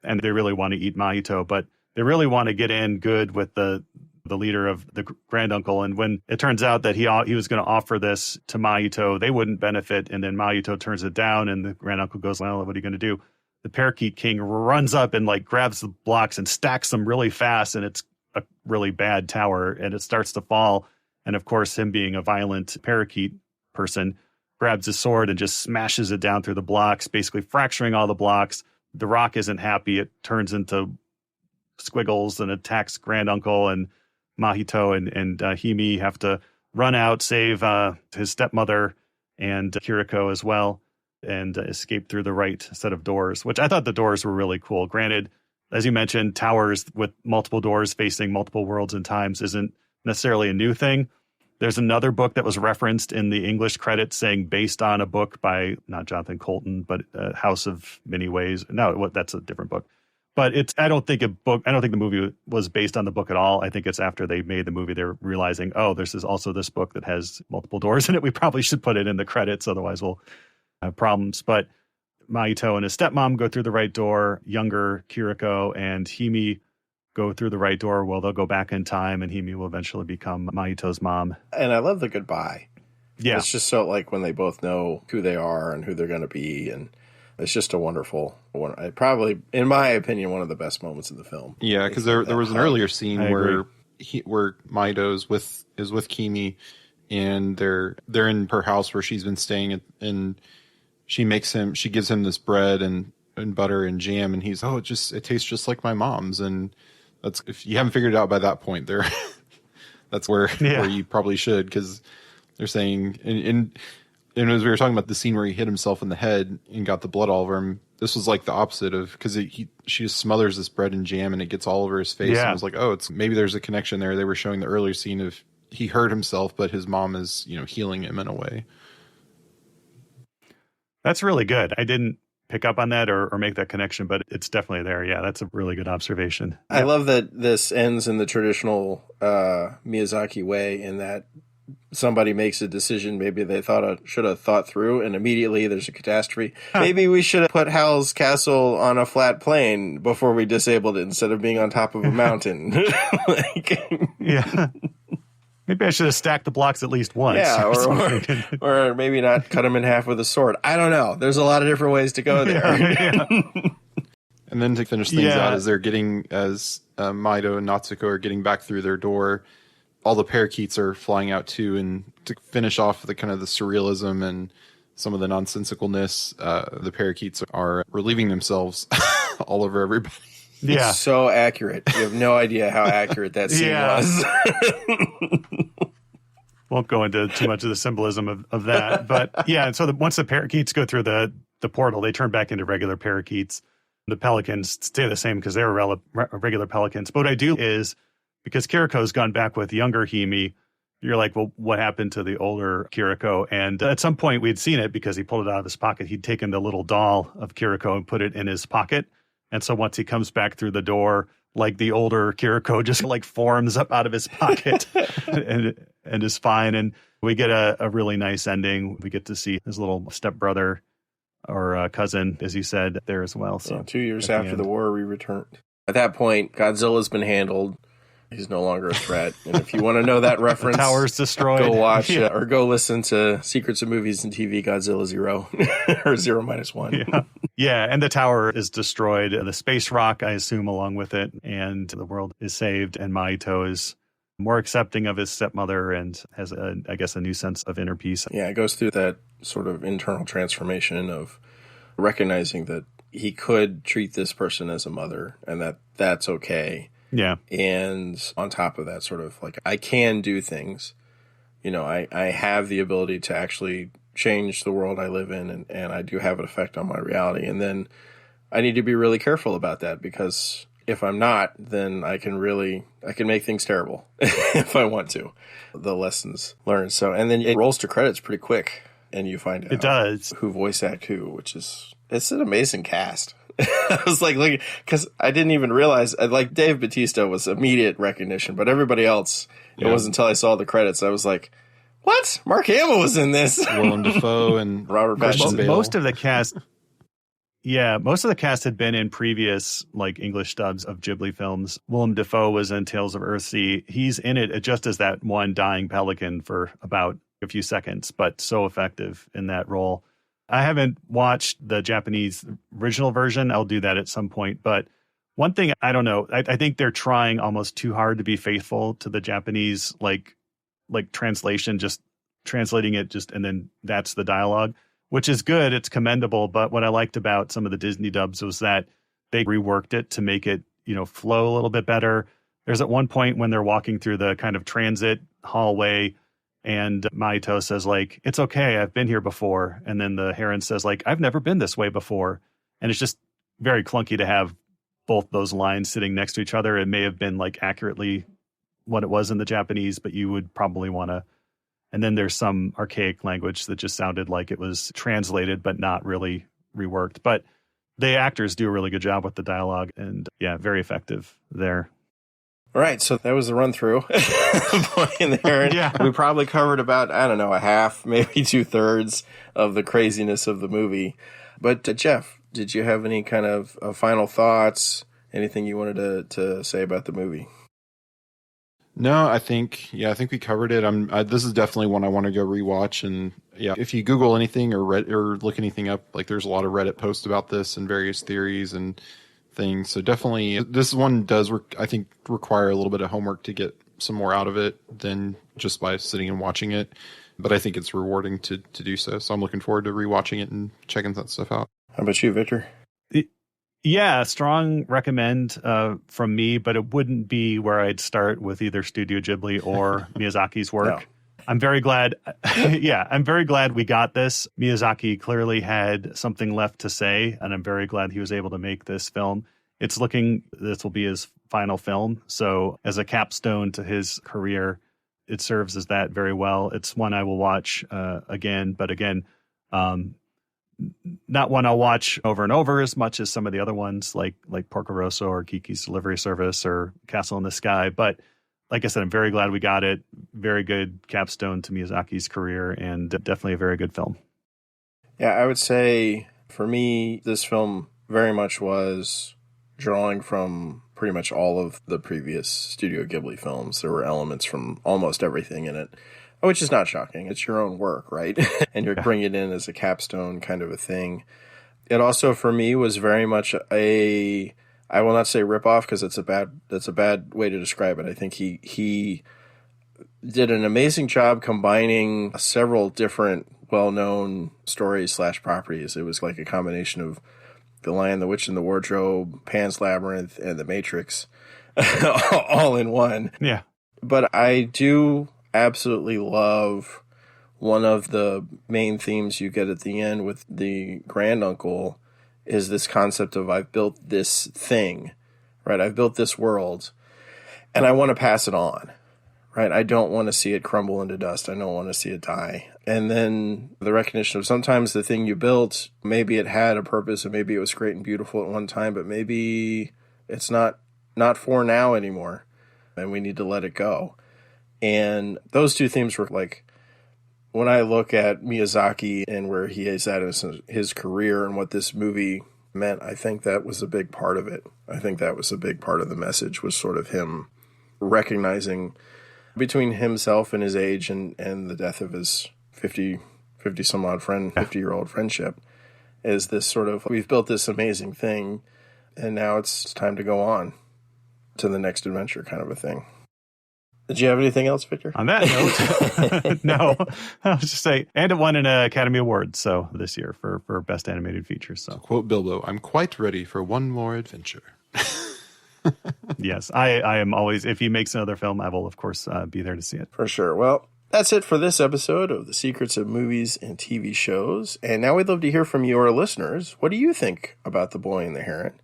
And they really want to eat Mahito, but they really want to get in good with the leader of the granduncle. And when it turns out that he was going to offer this to Mahito, they wouldn't benefit. And then Mahito turns it down, and the granduncle goes, well, what are you going to do? The parakeet king runs up and like grabs the blocks and stacks them really fast. And it's a really bad tower, and it starts to fall. And of course, him being a violent parakeet person, grabs his sword and just smashes it down through the blocks, basically fracturing all the blocks. The rock isn't happy. It turns into squiggles and attacks granduncle, and Mahito and Himi have to run out, save his stepmother and Kiriko as well. and escape through the right set of doors, which I thought the doors were really cool. Granted, as you mentioned, towers with multiple doors facing multiple worlds and times isn't necessarily a new thing. There's another book that was referenced in the English credits saying based on a book by not Jonathan Colton, but House of Many Ways. No, that's a different book. But I don't think the movie was based on the book at all. I think it's after they made the movie, they're realizing, oh, this is also this book that has multiple doors in it. We probably should put it in the credits, otherwise we'll have problems. But Mahito and his stepmom go through the right door. Younger Kiriko and Hime go through the right door. Well, they'll go back in time, and Hime will eventually become Mahito's mom. And I love the goodbye. Yeah. It's just so like when they both know who they are and who they're going to be, and it's just a wonderful one. Probably, in my opinion, one of the best moments in the film. Yeah, because there was an earlier scene where Mahito is with Kimi, and they're in her house where she's been staying, and she gives him this bread and butter and jam, and he's it tastes just like my mom's, and that's, if you haven't figured it out by that point, there, that's where you probably should, because they're saying and as we were talking about the scene where he hit himself in the head and got the blood all over him, this was like the opposite of, because she just smothers this bread and jam and it gets all over his face. And I was like, maybe there's a connection there. They were showing the earlier scene of he hurt himself, but his mom is, healing him in a way. That's really good. I didn't pick up on that or make that connection, but it's definitely there. Yeah, that's a really good observation. I love that this ends in the traditional Miyazaki way, in that somebody makes a decision maybe they should have thought through, and immediately there's a catastrophe. Maybe we should have put Hal's castle on a flat plain before we disabled it instead of being on top of a mountain. Yeah. Maybe I should have stacked the blocks at least once. Yeah, or maybe not cut them in half with a sword. I don't know. There's a lot of different ways to go there. And then to finish things out, as Mahito and Natsuko are getting back through their door, all the parakeets are flying out too, and to finish off the kind of the surrealism and some of the nonsensicalness, the parakeets are relieving themselves all over everybody. Yeah. It's so accurate. You have no idea how accurate that scene was. Won't go into too much of the symbolism of that. But yeah, so once the parakeets go through the portal, they turn back into regular parakeets. The pelicans stay the same because they were regular pelicans. But what I do is, because Kiriko's gone back with younger Hime, you're like, well, what happened to the older Kiriko? And at some point we'd seen it because he pulled it out of his pocket. He'd taken the little doll of Kiriko and put it in his pocket. And so once he comes back through the door, like the older Kiriko just like forms up out of his pocket and is fine. And we get a really nice ending. We get to see his little stepbrother or cousin, as you said, there as well. So 2 years after the war, we returned. At that point, Godzilla's been handled. He's no longer a threat. And if you want to know that reference, the tower's destroyed. Go watch or go listen to Secrets of Movies and TV Godzilla 0 or 0-1. Yeah, and the tower is destroyed. The space rock, I assume, along with it, and the world is saved. And Mahito is more accepting of his stepmother and has, I guess, a new sense of inner peace. Yeah, it goes through that sort of internal transformation of recognizing that he could treat this person as a mother and that's okay. Yeah. And on top of that, sort of like, I can do things. I have the ability to actually change the world I live in, and I do have an effect on my reality. And then I need to be really careful about that, because if I'm not, then I can make things terrible if I want to. The lessons learned. So, and then it rolls to credits pretty quick, and you find out it does who voice act who, it's an amazing cast. I was like, because I didn't even realize, like, Dave Bautista was immediate recognition, but everybody else, it wasn't until I saw the credits, I was like, what? Mark Hamill was in this. Willem Dafoe and Robert Pattinson. Most of the cast had been in previous, like, English dubs of Ghibli films. Willem Dafoe was in Tales of Earthsea. He's in it just as that one dying pelican for about a few seconds, but so effective in that role. I haven't watched the Japanese original version. I'll do that at some point. But one thing, I don't know, I think they're trying almost too hard to be faithful to the Japanese, like translation, just translating it and then that's the dialogue, which is good. It's commendable. But what I liked about some of the Disney dubs was that they reworked it to make it, flow a little bit better. There's at one point when they're walking through the kind of transit hallway, And Maito says, like, it's okay, I've been here before. And then the Heron says, like, I've never been this way before. And it's just very clunky to have both those lines sitting next to each other. It may have been like accurately what it was in the Japanese, but you would probably want to. And then there's some archaic language that just sounded like it was translated, but not really reworked. But the actors do a really good job with the dialogue, and yeah, very effective there. All right, so that was the run through. Boy and the Heron. Yeah. We probably covered about, I don't know, a half, maybe 2/3 of the craziness of the movie. But Jeff, did you have any kind of final thoughts? Anything you wanted to say about the movie? No, I think we covered it. This is definitely one I want to go rewatch. And yeah, if you Google anything or look anything up, like there's a lot of Reddit posts about this and various theories and things. So definitely, this one does, I think, require a little bit of homework to get some more out of it than just by sitting and watching it. But I think it's rewarding to do so. So I'm looking forward to rewatching it and checking that stuff out. How about you, Victor? Yeah, strong recommend from me, but it wouldn't be where I'd start with either Studio Ghibli or Miyazaki's work. No. I'm very glad. I'm very glad we got this. Miyazaki clearly had something left to say, and I'm very glad he was able to make this film. This will be his final film. So as a capstone to his career, it serves as that very well. It's one I will watch again, but again, not one I'll watch over and over as much as some of the other ones like Porco Rosso or Kiki's Delivery Service or Castle in the Sky. But like I said, I'm very glad we got it. Very good capstone to Miyazaki's career, and definitely a very good film. Yeah, I would say for me, this film very much was drawing from pretty much all of the previous Studio Ghibli films. There were elements from almost everything in it, which is not shocking. It's your own work, right? And you're bringing it in as a capstone kind of a thing. It also, for me, was very much I will not say ripoff because that's a bad way to describe it. I think he did an amazing job combining several different well-known stories / properties. It was like a combination of The Lion, the Witch, and the Wardrobe, Pan's Labyrinth, and The Matrix, all in one. Yeah. But I do absolutely love one of the main themes you get at the end with the granduncle is this concept of I've built this thing, right? I've built this world and I want to pass it on, right? I don't want to see it crumble into dust. I don't want to see it die. And then the recognition of sometimes the thing you built, maybe it had a purpose and maybe it was great and beautiful at one time, but maybe it's not for now anymore and we need to let it go. And those two themes were like, when I look at Miyazaki and where he is at in his career and what this movie meant, I think that was a big part of it. I think that was a big part of the message, was sort of him recognizing between himself and his age and the death of his 50-year-old friendship, is this sort of, we've built this amazing thing and now it's time to go on to the next adventure kind of a thing. Did you have anything else, Victor? On that note, no. I was just saying, and it won an Academy Award this year for Best Animated Feature. So, quote Bilbo, I'm quite ready for one more adventure. Yes, I am always, if he makes another film, I will, of course, be there to see it. For sure. Well, that's it for this episode of The Secrets of Movies and TV Shows. And now we'd love to hear from you, our listeners. What do you think about The Boy and the Heron?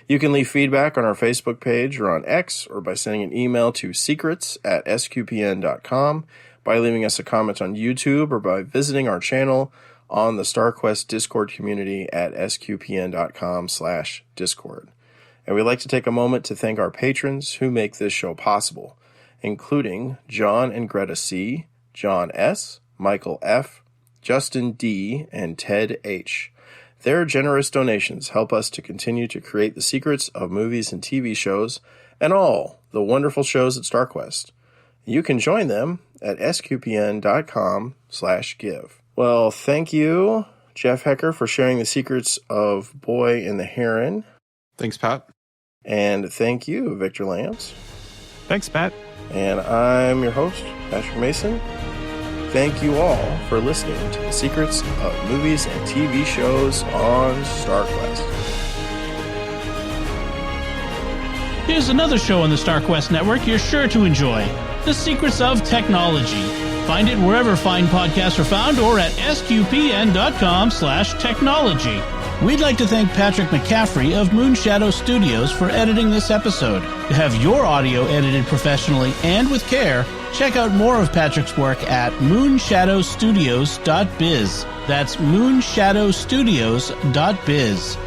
You can leave feedback on our Facebook page or on X, or by sending an email to secrets@sqpn.com, by leaving us a comment on YouTube, or by visiting our channel on the StarQuest Discord community at sqpn.com/Discord. And we'd like to take a moment to thank our patrons who make this show possible, including John and Greta C., John S., Michael F., Justin D., and Ted H. Their generous donations help us to continue to create the secrets of movies and TV shows and all the wonderful shows at StarQuest. You can join them at sqpn.com/give. Well, thank you, Jeff Haecker, for sharing the secrets of Boy and the Heron. Thanks, Pat. And thank you, Victor Lambs. Thanks, Pat. And I'm your host, Patrick Mason. Thank you all for listening to the secrets of movies and TV shows on StarQuest. Here's another show on the StarQuest network you're sure to enjoy. The Secrets of Technology. Find it wherever fine podcasts are found or at sqpn.com/technology. We'd like to thank Patrick McCaffrey of Moonshadow Studios for editing this episode. To have your audio edited professionally and with care, check out more of Patrick's work at moonshadowstudios.biz. That's moonshadowstudios.biz.